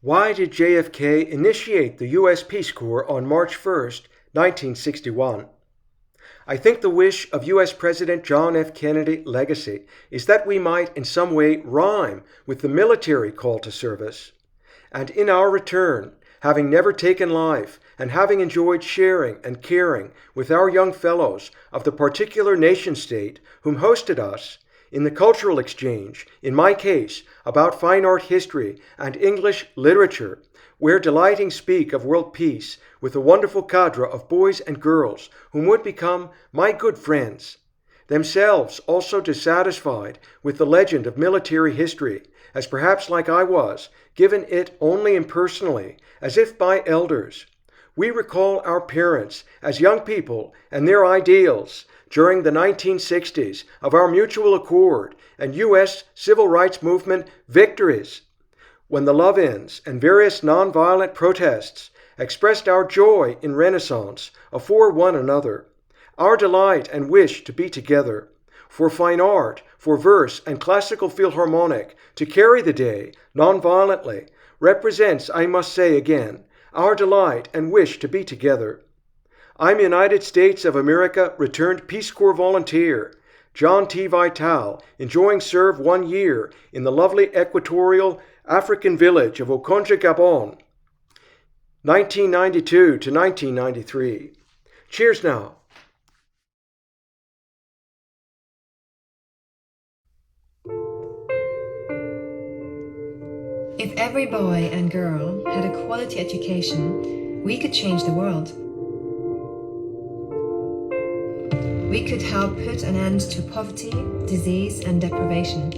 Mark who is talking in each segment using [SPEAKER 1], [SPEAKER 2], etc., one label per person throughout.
[SPEAKER 1] Why did JFK initiate the U.S. Peace Corps on March 1st, 1961? I think the wish of U.S. President John F. Kennedy's legacy is that we might in some way rhyme with the military call to service. And in our return, having never taken life and having enjoyed sharing and caring with our young fellows of the particular nation-state whom hosted us, in the cultural exchange, in my case, about fine art history and English literature, where delighting speak of world peace with a wonderful cadre of boys and girls whom would become my good friends, themselves also dissatisfied with the legend of military history, as perhaps like I was, given it only impersonally, as if by elders. We recall our parents as young people and their ideals during the 1960s of our mutual accord and U.S. civil rights movement victories, when the love-ins and various nonviolent protests expressed our joy in Renaissance for one another, our delight and wish to be together, for fine art, for verse and classical philharmonic to carry the day nonviolently, represents, I must say again, our delight and wish to be together. I'm United States of America returned Peace Corps volunteer, John T. Vitale, enjoying serve 1 year in the lovely Equatorial African village of Okondja Gabon, 1992 to 1993. Cheers now.
[SPEAKER 2] If every boy and girl had a quality education, we could change the world. We could help put an end to poverty, disease, and deprivation.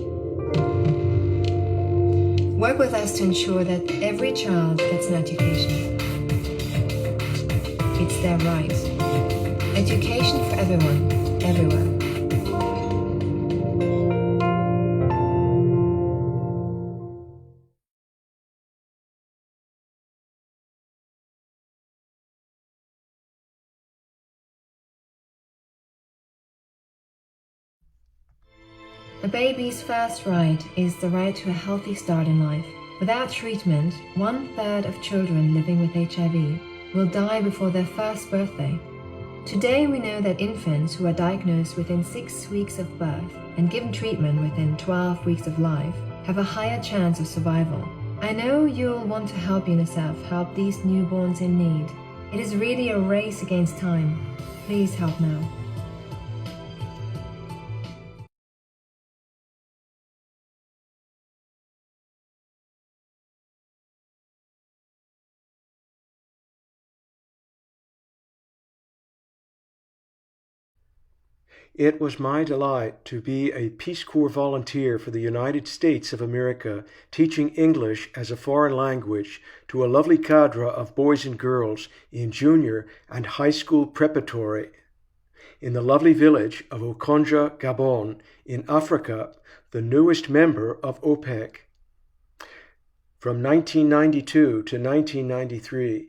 [SPEAKER 2] Work with us to ensure that every child gets an education. It's their right. Education for everyone, everywhere. A baby's first right is the right to a healthy start in life. Without treatment, 1/3 of children living with HIV will die before their first birthday. Today we know that infants who are diagnosed within 6 weeks of birth and given treatment within 12 weeks of life have a higher chance of survival. I know you'll want to help UNICEF help these newborns in need. It is really a race against time. Please help now.
[SPEAKER 1] It was my delight to be a Peace Corps volunteer for the United States of America, teaching English as a foreign language to a lovely cadre of boys and girls in junior and high school preparatory in the lovely village of Okondja Gabon in Africa, the newest member of OPEC. From 1992 to 1993,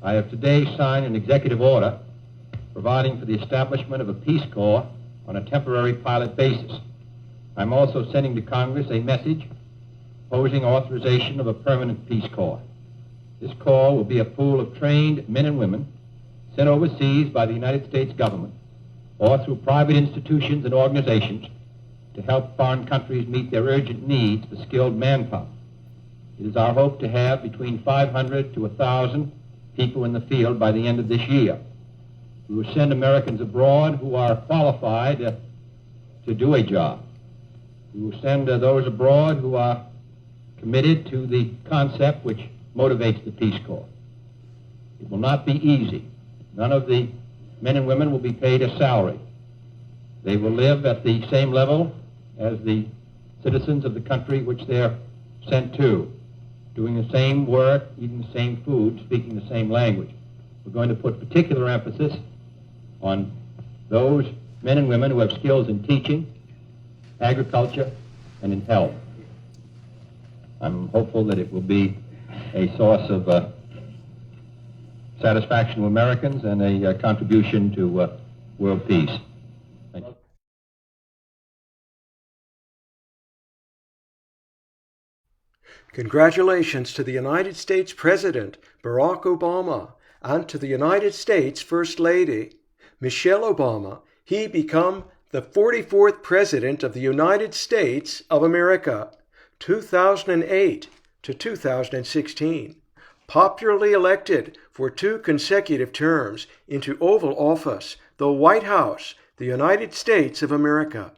[SPEAKER 3] I have today signed an executive order providing for the establishment of a Peace Corps on a temporary pilot basis. I'm also sending to Congress a message proposing authorization of a permanent Peace Corps. This Corps will be a pool of trained men and women sent overseas by the United States government or through private institutions and organizations to to help foreign countries meet their urgent needs for skilled manpower. It is our hope to have between 500 to 1,000 people in the field by the end of this year. We will send Americans abroad who are qualified to do a job. We will send those abroad who are committed to the concept which motivates the Peace Corps. It will not be easy. None of the men and women will be paid a salary. They will live at the same level as the citizens of the country which they're sent to, doing the same work, eating the same food, speaking the same language. We're going to put particular emphasis on those men and women who have skills in teaching, agriculture, and in health. I'm hopeful that it will be a source of satisfaction to Americans and a contribution to world peace. Thank you.
[SPEAKER 1] Congratulations to the United States President Barack Obama and to the United States First Lady Michelle Obama. He become the 44th President of the United States of America, 2008 to 2016. Popularly elected for 2 consecutive terms into Oval Office, the White House, the United States of America.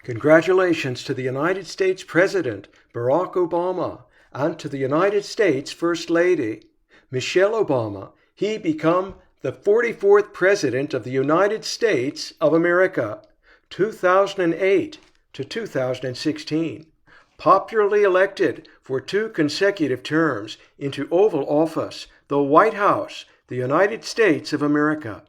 [SPEAKER 1] Congratulations to the United States President Barack Obama and to the United States First Lady Michelle Obama. He become the 44th President of the United States of America, 2008 to 2016. Popularly elected for 2 consecutive terms into Oval Office, the White House, the United States of America.